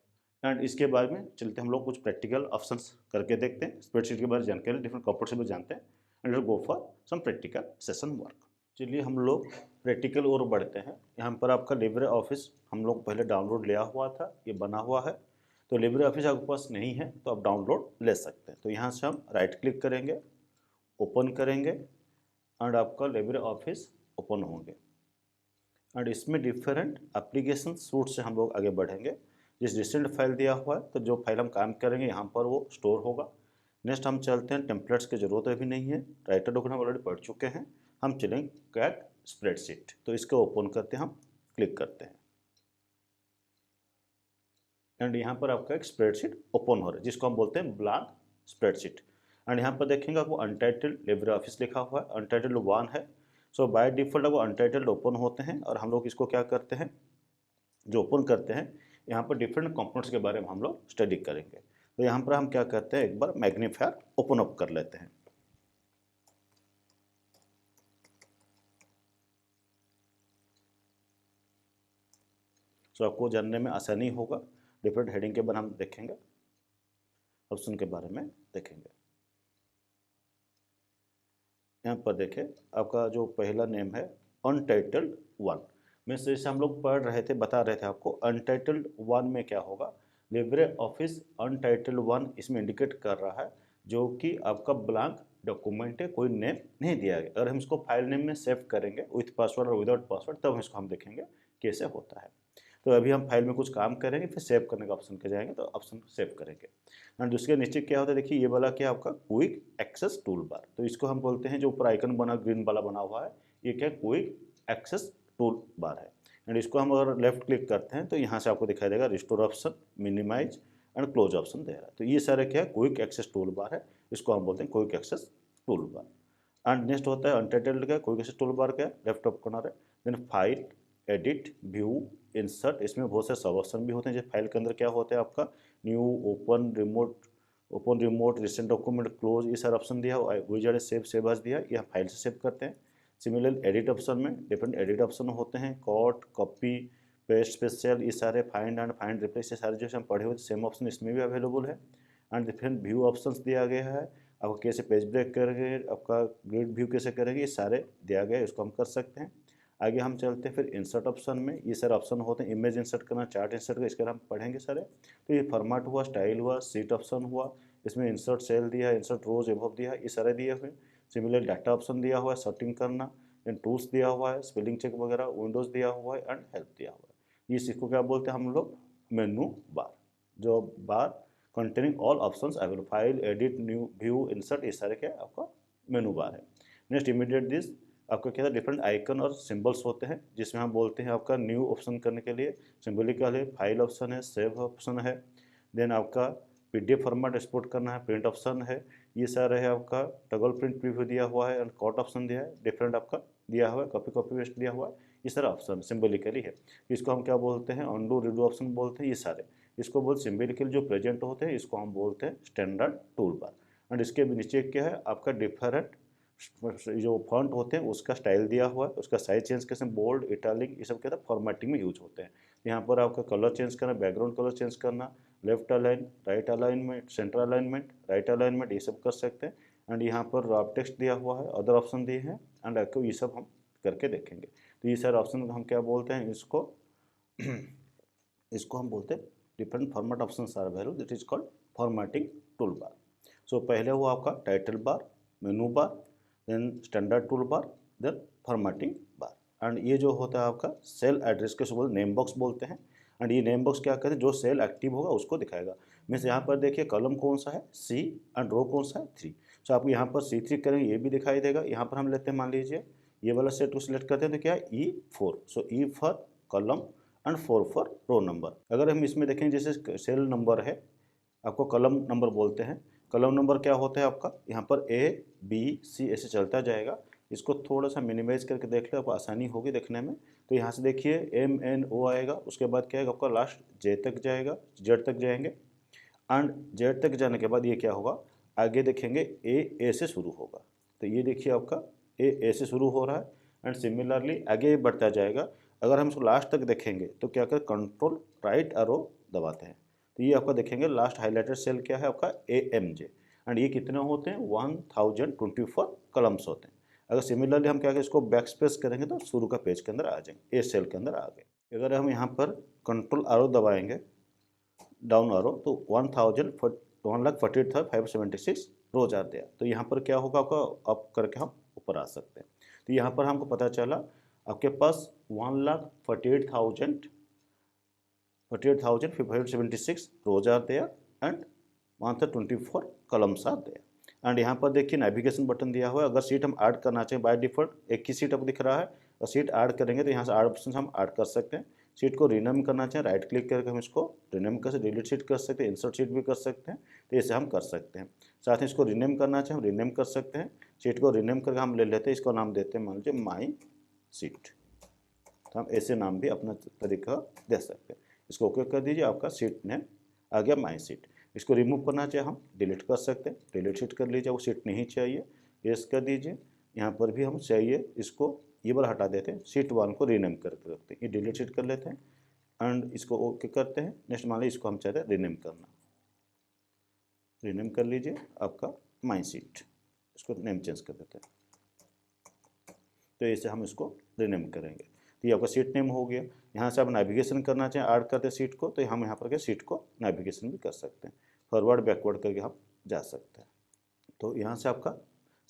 एंड इसके बारे में चलते हम लोग कुछ प्रैक्टिकल ऑप्शंस करके देखते हैं। स्प्रेडशीट के बारे में जानकारी, डिफरेंट कंपोनेंट्स के बारे में जानते हैं and go for some practical session work. चलिए हम लोग प्रैक्टिकल और बढ़ते हैं। यहाँ पर आपका लिब्रे ऑफिस हम लोग पहले डाउनलोड लिया हुआ था, ये बना हुआ है। तो लिब्रे ऑफिस आपके पास नहीं है तो आप डाउनलोड ले सकते हैं। तो यहाँ से हम राइट क्लिक करेंगे, ओपन करेंगे एंड आपका लिब्रे ऑफिस ओपन होंगे। एंड इसमें डिफरेंट एप्लीकेशन सूट से हम लोग आगे बढ़ेंगे। जिस रिसेंट फाइल दिया हुआ है तो जो फाइल हम काम करेंगे यहाँ पर वो स्टोर होगा। नेक्स्ट हम चलते हैं, टेम्पलेट्स की ज़रूरत अभी नहीं है, राइटर डॉक्यूमेंट ऑलरेडी पढ़ चुके हैं। हम चलेंगे कैट स्प्रेडशीट, तो इसको ओपन करते हैं, हम क्लिक करते हैं एंड यहाँ पर आपका एक स्प्रेडशीट ओपन हो रहा है जिसको हम बोलते हैं ब्लैंक स्प्रेडशीट। एंड यहाँ पर देखेंगे आपको अनटाइटल्ड लिब्रे ऑफिस लिखा हुआ है, अनटाइटल्ड 1 है। सो बाय डिफॉल्ट आपको अनटाइटल्ड ओपन होते हैं और हम लोग इसको क्या करते हैं, जो ओपन करते हैं यहाँ पर डिफरेंट कंपोनेंट्स के बारे में हम लोग स्टडी करेंगे। तो यहाँ पर हम क्या करते हैं, एक बार मैग्नीफायर ओपन अप कर लेते हैं। सो आपको जानने में आसानी होगा। डिफरेंट हेडिंग के बारे में हम देखेंगे, ऑप्शन के बारे में देखेंगे। यहाँ पर देखें आपका जो पहला नेम है अनटाइटल्ड 1 में, जैसे हम लोग पढ़ रहे थे, बता रहे थे आपको अनटाइटल्ड 1 में क्या होगा, लिब्रे ऑफिस अनटाइटल्ड 1 इसमें इंडिकेट कर रहा है जो कि आपका ब्लैंक डॉक्यूमेंट है, कोई नेम नहीं दिया गया। अगर हम इसको फाइल नेम में सेव करेंगे विथ पासवर्ड और विदाउट पासवर्ड, तब इसको हम देखेंगे कैसे होता है। तो अभी हम फाइल में कुछ काम करेंगे, फिर सेव करने का ऑप्शन पे जाएंगे तो ऑप्शन सेव करेंगे। एंड उसके नीचे क्या होता है, देखिए ये वाला क्या आपका क्विक एक्सेस टूल बार, तो इसको हम बोलते हैं, जो ऊपर आइकन बना ग्रीन वाला बना हुआ है, ये क्या क्विक एक्सेस टूल बार है। एंड इसको हम अगर लेफ्ट क्लिक करते हैं तो यहाँ से आपको दिखाई देगा restore option, minimise and close option दे रहा है। तो ये सारे क्या है, क्विक एक्सेस टूल बार है, इसको हम बोलते हैं quick access tool bar. And next होता है अनटाइटल्ड का क्विक एक्सेस टूल बार, क्या लेफ्ट टॉप कॉर्नर है। Then file, edit, view, insert, इसमें बहुत से सब ऑप्शन भी होते हैं। जैसे फाइल के अंदर क्या होता है आपका new, open, remote, recent document, close, ये सारे ऑप्शन दिया हुआ है। विजार्ड सेव, सेव एज दिया, यह फाइल से सेव करते हैं। सिमिलर एडिट ऑप्शन में डिफरेंट एडिट ऑप्शन होते हैं, कॉट, कॉपी, पेस्ट, स्पेशल, ये सारे फाइंड एंड फाइंड रिप्लेस, ये सारे जो हम पढ़े हुए सेम ऑप्शन इसमें भी अवेलेबल है। एंड डिफरेंट व्यू ऑप्शंस दिया गया है, आपको कैसे पेज ब्रेक करेंगे, आपका ग्रिड व्यू कैसे करेंगे, ये सारे दिया गया है, इसको हम कर सकते हैं। आगे हम चलते हैं फिर इंसर्ट ऑप्शन में, ये सारे ऑप्शन होते हैं, इमेज इंसर्ट करना, चार्ट इंसर्ट करना, इसके हम पढ़ेंगे सारे। तो ये फॉर्मेट हुआ, स्टाइल हुआ, सीट ऑप्शन हुआ, इसमें इंसर्ट सेल दिया, इंसर्ट रोज एबव दिया, ये सारे दिए हुए। सिमिलर डाटा ऑप्शन दिया हुआ है, सर्टिंग करना, देन टूल्स दिया हुआ है, स्पेलिंग चेक वगैरह, विंडोज़ दिया हुआ है एंड हेल्प दिया हुआ है। ये इसको क्या बोलते हैं हम लोग, मेनू बार, जो bar containing all options available, file, edit, new, view, insert, ये सारे क्या आपका मेनू बार है। नेक्स्ट इमीडिएट दिस, आपका क्या है, डिफरेंट आइकन और सिंबल्स होते हैं, जिसमें हम बोलते हैं आपका न्यू ऑप्शन करने के लिए सिंबलिकल है, फाइल ऑप्शन है, सेव ऑप्शन है, देन आपका पीडीएफ फॉर्मेट एक्सपोर्ट करना है, प्रिंट ऑप्शन है, ये सारे है आपका टगल प्रिंट प्रीव्यू दिया हुआ है एंड कॉट ऑप्शन दिया है, डिफरेंट आपका दिया हुआ है, कॉपी पेस्ट दिया हुआ है, ये सारा ऑप्शन सिंबलिकली है। इसको हम क्या बोलते हैं, अनडू, रीडू ऑप्शन बोलते हैं, ये सारे इसको बोल सिंबलिकली जो प्रेजेंट होते हैं, इसको हम बोलते हैं स्टैंडर्ड टूल बार। एंड इसके नीचे क्या है आपका डिफरेंट जो फॉन्ट होते हैं उसका स्टाइल दिया हुआ है, उसका साइज चेंज कैसे, बोल्ड, इटालिक, ये सब क्या है फॉर्मेटिंग में यूज होते हैं। यहाँ पर आपका कलर चेंज करना, बैकग्राउंड कलर चेंज करना, left align, right alignment, centre alignment, right alignment, ये सब कर सकते हैं। एंड यहाँ पर रॉप टेक्स्ट दिया हुआ है, अदर ऑप्शन दिए हैं एंड आपको ये सब हम करके देखेंगे। तो ये सारे ऑप्शन हम क्या बोलते हैं, इसको हम बोलते हैं different format option are available, that is called formatting tool bar. So पहले हुआ आपका title bar, menu bar, then standard tool bar, then formatting bar. And ये जो होता है आपका सेल एड्रेस के बोलते नेम बॉक्स बोलते हैं। एंड ये नेम बॉक्स क्या कहते हैं, जो सेल एक्टिव होगा उसको दिखाएगा। मीन्स यहाँ पर देखिए कॉलम कौन सा है, सी, एंड रो कौन सा है, 3। सो आपको यहाँ पर C3 करेंगे, ये भी दिखाई देगा। यहाँ पर हम लेते हैं, मान लीजिए ये वाला सेट को सिलेक्ट करते हैं तो क्या है E4, so E for column and 4 for row number. अगर हम इसमें देखें जैसे सेल नंबर है, आपको कॉलम नंबर बोलते हैं। कॉलम नंबर क्या होता है आपका, यहाँ पर A, B, C ऐसे चलता जाएगा। इसको थोड़ा सा मिनिमाइज करके देख ले, आपको आसानी होगी देखने में। तो यहाँ से देखिए MNO आएगा, उसके बाद क्या है आपका लास्ट J तक जाएगा, Z तक जाएंगे। एंड Z तक जाने के बाद ये क्या होगा, आगे देखेंगे A से शुरू होगा। तो ये देखिए आपका A से शुरू हो रहा है एंड सिमिलरली आगे ये बढ़ता जाएगा। अगर हम इसको लास्ट तक देखेंगे तो क्या करें, कंट्रोल राइट एरो दबाते हैं तो ये आपका देखेंगे लास्ट हाईलाइटेड सेल क्या है आपका AMJ। एंड ये कितने होते हैं, 1024 कॉलम्स होते हैं। अगर सिमिलरली हम क्या करें, इसको बैक स्पेस करेंगे तो शुरू का पेज के अंदर आ जाएंगे, ए सेल के अंदर आ गए। अगर हम यहाँ पर कंट्रोल आरो दबाएंगे, डाउन आरो, तो 1,48,576 रोज आते हैं। तो यहाँ पर क्या होगा आपका, अप करके हम ऊपर आ सकते हैं। तो यहाँ पर हमको पता चला आपके पास 1,48,576 रोज आते हैं एंड 124 कॉलम्स आते हैं। एंड यहाँ पर देखिए नेविगेशन बटन दिया हुआ है। अगर सीट हम ऐड करना चाहें, बाय डिफॉल्ट एक ही सीट आपको दिख रहा है, और सीट ऐड करेंगे तो यहाँ से ऐड ऑप्शन हम ऐड कर सकते हैं। शीट को रीनेम करना चाहें राइट क्लिक करके हम इसको रीनेम कर सकते, डिलीट शीट कर सकते हैं, इंसर्ट शीट भी कर सकते हैं, तो इसे हम कर सकते हैं। साथ ही इसको रीनेम करना चाहें हम रीनेम कर सकते हैं, शीट को रीनेम करके हम ले लेते हैं, इसको नाम देते हैं मान लीजिए माई शीट। तो हम ऐसे नाम भी अपना तरीका दे सकते हैं। इसको ओके कर दीजिए, आपका शीट नेम आ गया माई शीट। इसको रिमूव करना चाहे हम डिलीट कर सकते हैं, डिलीट शीट कर लीजिए, वो शीट नहीं चाहिए, यस कर दीजिए। यहाँ पर भी हम चाहिए इसको ये बार हटा देते हैं, शीट 1 को रीनेम करके रखते हैं, ये डिलीट शीट कर लेते हैं एंड इसको ओके करते हैं। नेक्स्ट मान लीजिए इसको हम चाहते हैं रीनेम करना, रीनेम कर लीजिए आपका माई शीट, इसको नेम चेंज कर देते हैं। तो ऐसे हम इसको रीनेम करेंगे, तो ये आपका सीट नेम हो गया। यहाँ से आप नेविगेशन करना चाहें ऐड करते हैं सीट को, तो हम यहाँ पर के सीट को नेविगेशन भी कर सकते हैं, फॉरवर्ड बैकवर्ड करके हम जा सकते हैं। तो यहाँ से आपका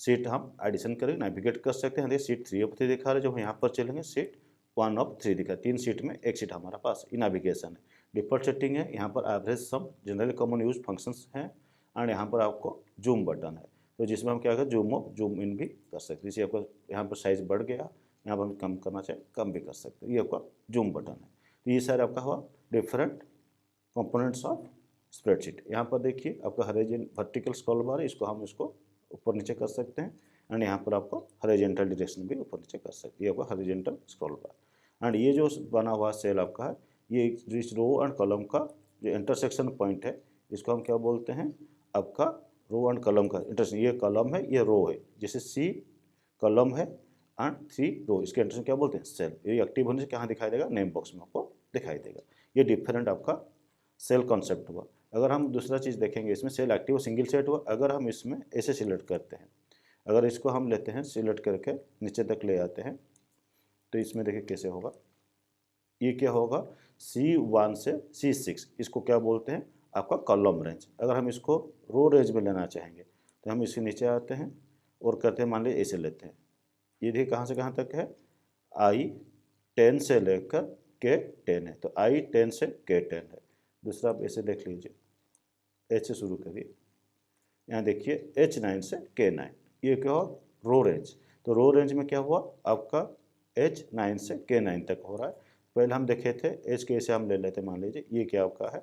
सीट हम एडिशन करके नेविगेट कर सकते हैं। देखिए सीट 3 ऑफ 3 दिखा रहे, जब हम यहाँ पर चलेंगे सीट 1 ऑफ 3 दिखा, 3 सीट में एक सीट हमारा पास ये नेविगेशन है। डिफॉल्ट सेटिंग है, यहाँ पर एवरेज सम जनरली कॉमन यूज फंक्शंस हैं एंड यहाँ पर आपको जूम बटन है, तो जिसमें हम क्या करें जूम अप जूम इन भी कर सकते हैं। जैसे आपका यहाँ पर साइज़ बढ़ गया, यहाँ पर हम कम करना चाहें कम भी कर सकते हैं, ये आपका जूम बटन है। तो ये सारे आपका हुआ डिफरेंट कंपोनेंट्स ऑफ स्प्रेडशीट। यहाँ पर देखिए आपका हॉरिजॉन्टल वर्टिकल स्क्रॉल बार है, इसको हम इसको ऊपर नीचे कर सकते हैं एंड यहाँ पर आपको हॉरिजॉन्टल डायरेक्शन भी ऊपर नीचे कर सकते हैं, ये आपका हॉरिजॉन्टल स्क्रॉल बार। एंड ये जो बना हुआ सेल आपका है, ये इस रो एंड कॉलम का जो इंटरसेक्शन पॉइंट है, इसको हम क्या बोलते हैं आपका रो एंड कॉलम का इंटरसेक्शन। ये कॉलम है ये रो है, जैसे सी कॉलम है एंड 3 रो, इसके इंटरसेक्शन क्या बोलते हैं सेल। ये एक्टिव होने से कहाँ दिखाई देगा, नेम बॉक्स में आपको दिखाई देगा। ये डिफरेंट आपका सेल कॉन्सेप्ट हुआ। अगर हम दूसरा चीज़ देखेंगे, इसमें सेल एक्टिव सिंगल सेट हुआ। अगर हम इसमें ऐसे सिलेक्ट करते हैं, अगर इसको हम लेते हैं सिलेक्ट करके नीचे तक ले आते हैं, तो इसमें देखिए कैसे होगा। ये क्या होगा C1 से C6, इसको क्या बोलते हैं आपका कॉलम रेंज। अगर हम इसको रो रेंज में लेना चाहेंगे तो हम इसके नीचे आते हैं और करते हैं, मान लीजिए ऐसे लेते हैं। ये देखिए कहाँ से कहाँ तक है, I10 से लेकर K10 है, तो I10 से K10 है। दूसरा आप ऐसे देख लीजिए, H से शुरू करिए, यहाँ देखिए H9 से K9, ये क्या हुआ रो रेंज। तो रो रेंज में क्या हुआ आपका H9 से K9 तक हो रहा है। पहले हम देखे थे H के से हम ले लेते, मान लीजिए ये क्या आपका है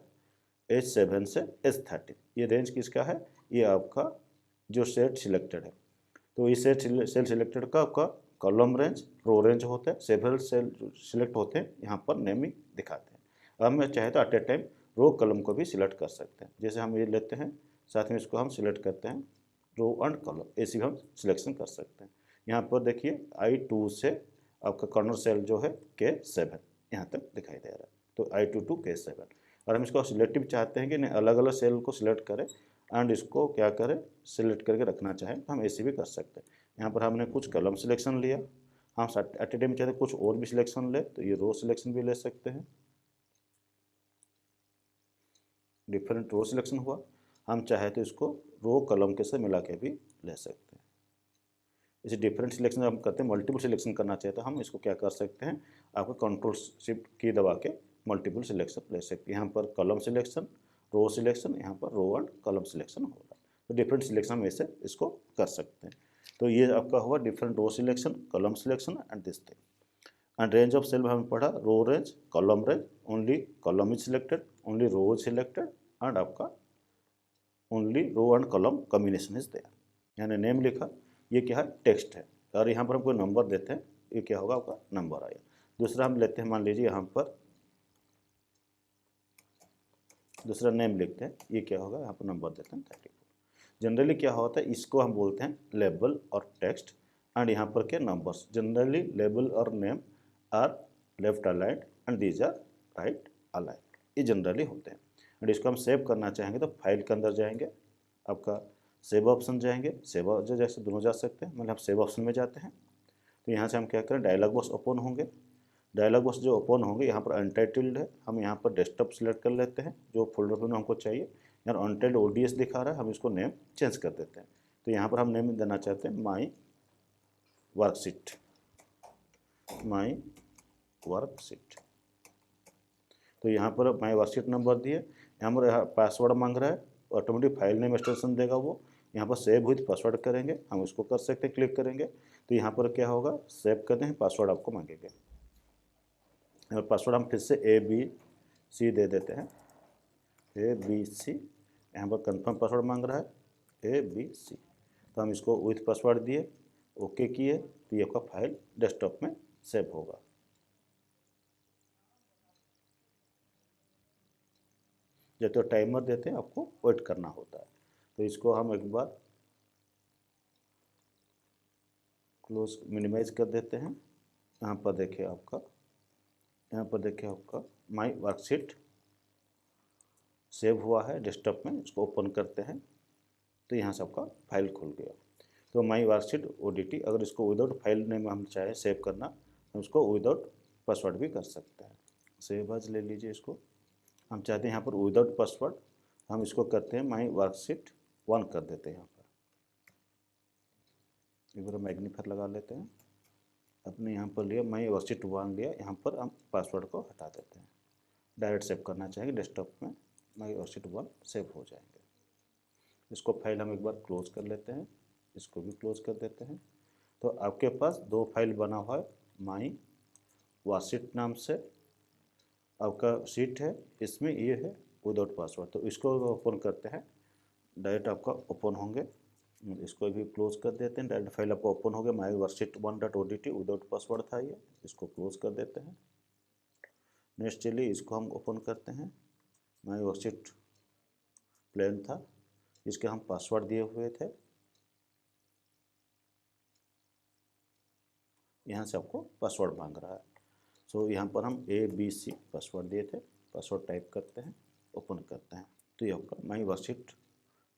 H7 से H13, ये रेंज किसका है, ये आपका जो सेट सिलेक्टेड है। तो ये सेल सिलेक्टेड का आपका कॉलम रेंज रो रेंज होता है, सेवरल सेल सिलेक्ट होते हैं, यहाँ पर नेमिंग दिखाते हैं। अब मैं चाहे तो at a time row column को भी सिलेक्ट कर सकते हैं। जैसे हम ये लेते हैं, साथ में इसको हम सिलेक्ट करते हैं रो एंड कॉलम, ऐसी भी हम सिलेक्शन कर सकते हैं। यहाँ पर देखिए I2 से आपका कॉर्नर सेल जो है K7 यहाँ तक दिखाई दे रहा है, तो I2 to K7। और हम इसको सिलेक्टिव चाहते हैं कि नहीं अलग अलग सेल को सिलेक्ट करें एंड इसको क्या करें सिलेक्ट करके रखना चाहें, तो हम ऐसे भी कर सकते हैं। यहाँ पर हमने कुछ कॉलम सिलेक्शन लिया, हम एट ए टाइम चाहते कुछ और भी सिलेक्शन ले, तो ये रो सिलेक्शन भी ले सकते हैं, डिफरेंट रो सिलेक्शन हुआ। हम चाहे तो इसको रो कॉलम के साथ मिला के भी ले सकते हैं। इसे डिफरेंट सिलेक्शन हम करते हैं, मल्टीपल सिलेक्शन करना चाहिए तो हम इसको क्या कर सकते हैं, आपको कंट्रोल शिफ्ट की दबा के मल्टीपल सिलेक्शन ले सकते हैं। यहाँ पर कॉलम सिलेक्शन रो सिलेक्शन, यहाँ पर रो एंड कॉलम सिलेक्शन हो रहा है, तो डिफरेंट सिलेक्शन में से इसको कर सकते हैं। तो ये आपका हुआ different row selection, column selection and this thing. And range of cell में हमने पढ़ा row range, column range, only column is selected, only row is selected and आपका only row and column combination is there. यानी name लिखा, ये क्या है text है, और यहाँ पर हम कोई नंबर देते हैं, ये क्या होगा आपका नंबर आया। दूसरा हम लेते हैं, मान लीजिए यहाँ पर दूसरा नेम लिखते हैं, ये क्या होगा यहाँ पर नंबर देते हैं 34। जनरली क्या होता है, इसको हम बोलते हैं लेबल और टेक्स्ट एंड यहाँ पर क्या नंबर्स। जनरली लेबल और name are left aligned and these are right aligned, ये जनरली होते हैं। एंड इसको हम सेव करना चाहेंगे तो फाइल के अंदर जाएंगे, आपका सेव ऑप्शन जाएंगे, सेव जैसे दोनों जा सकते हैं, मतलब हम सेव ऑप्शन में जाते हैं। तो यहाँ से हम क्या करें, डायलॉग बॉक्स ओपन होंगे, डायलॉग बॉक्स जो ओपन होंगे यहाँ पर अनटाइटल्ड है, हम यहाँ पर डेस्कटॉप सेलेक्ट कर लेते हैं जो फोल्डर में हमको चाहिए। यार अनटाइटल्ड ODS दिखा रहा है, हम इसको नेम चेंज कर देते हैं। तो यहाँ पर हम नेम देना चाहते हैं माई वर्कशीट, माई वर्कशीट। तो यहाँ पर माई वर्कशीट नंबर दिए, यहाँ पर पासवर्ड मांग रहा है, ऑटोमेटिक फाइल नेम एक्सटेंशन देगा वो। यहाँ पर सेव विथ पासवर्ड करेंगे, हम उसको कर सकते हैं, क्लिक करेंगे तो यहाँ पर क्या होगा सेव करते हैं, पासवर्ड आपको मांगेंगे। और पासवर्ड हम फिर से ABC दे देते हैं, ABC। यहाँ पर कंफर्म पासवर्ड मांग रहा है ABC, तो हम इसको विथ पासवर्ड दिए, ओके किए, तो ये आपका फाइल डेस्कटॉप में सेव होगा। जब तो टाइमर देते हैं आपको वेट करना होता है। तो इसको हम एक बार क्लोज मिनिमाइज कर देते हैं। यहाँ पर देखिए आपका, माई वर्कशीट सेव हुआ है डेस्कटॉप में। इसको ओपन करते हैं तो यहाँ से आपका फाइल खुल गया। तो माई वर्कशीट ODT, अगर इसको विदाउट फाइल नेम हम चाहे सेव करना, हम इसको विदाउट पासवर्ड भी कर सकते हैं। सेव एज ले लीजिए इसको। हम चाहते हैं यहाँ पर विदाउट पासवर्ड, हम इसको करते हैं माई वर्कशीट 1 कर देते हैं। यहाँ पर एक बार मैग्नीफायर लगा लेते हैं। अपने यहाँ पर लिया माई वर्कशीट 1 लिया, यहाँ पर हम पासवर्ड को हटा देते हैं। डायरेक्ट सेव करना चाहेंगे डेस्कटॉप में, माई वर्कशीट 1 सेव हो जाएंगे। इसको फाइल हम एक बार क्लोज कर लेते हैं, इसको भी क्लोज कर देते हैं। तो आपके पास 2 फाइल बना हुआ है, माई वर्कशीट नाम से आपका शीट है, इसमें ये है विदाउट पासवर्ड। तो इसको ओपन करते हैं, डायरेक्ट आपका ओपन होंगे। इसको भी क्लोज कर देते हैं, डायरेक्ट फाइल आपका ओपन हो गया। माई वर्कशीट 1.odt विदाउट पासवर्ड था ये, इसको क्लोज कर देते हैं। नेक्स्ट चलिए इसको हम ओपन करते हैं। माई वर्कशीट प्लेन था, इसके हम पासवर्ड दिए हुए थे। यहाँ से आपको पासवर्ड मांग रहा है। सो यहाँ पर हम ABC पासवर्ड दिए थे, पासवर्ड टाइप करते हैं, ओपन करते हैं। तो ये आपका माई वर्कशीट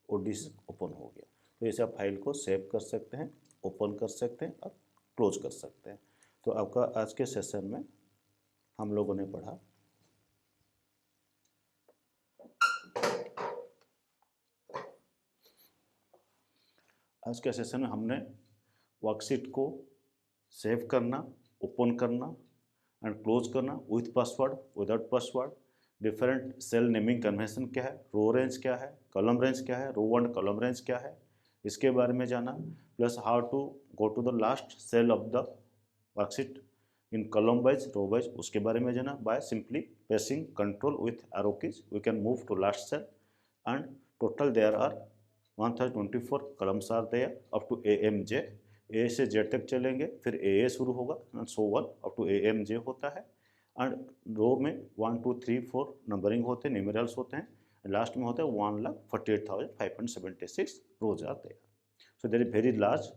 ODC ओपन हो गया। तो ऐसे आप फाइल को सेव कर सकते हैं, ओपन कर सकते हैं और क्लोज कर सकते हैं। तो आपका आज के सेशन में हम लोगों ने पढ़ा आज के सेशन में हमने वर्कशीट को सेव करना, ओपन करना एंड क्लोज करना with password, without password, different cell naming convention क्या है, रो रेंज क्या है, कॉलम रेंज क्या है, रो एंड कॉलम रेंज क्या है, इसके बारे में जाना। Plus how to go to the last cell of the worksheet in column wise, row wise, उसके बारे में जाना। By simply pressing control with arrow keys we can move to last cell and total there are 1024 columns are there up to AMJ। A से Z तक चलेंगे, फिर AA शुरू होगा and so on up to AMJ होता है। And रो में 1 2 3 4 numbering होते हैं, न्यूमेरल्स होते हैं। लास्ट में होता है 1,48,576 rows are there. So there is very large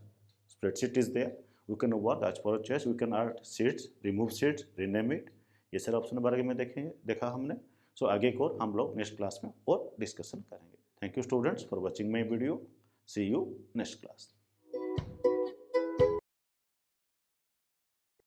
spreadsheet is there. We can work as per choice. We can add sheets, remove sheets, rename it. ये सारे ऑप्शन बारे में देखा हमने। सो आगे को हम लोग नेक्स्ट क्लास में और डिस्कशन करेंगे। Thank you students for watching my video. See you next class.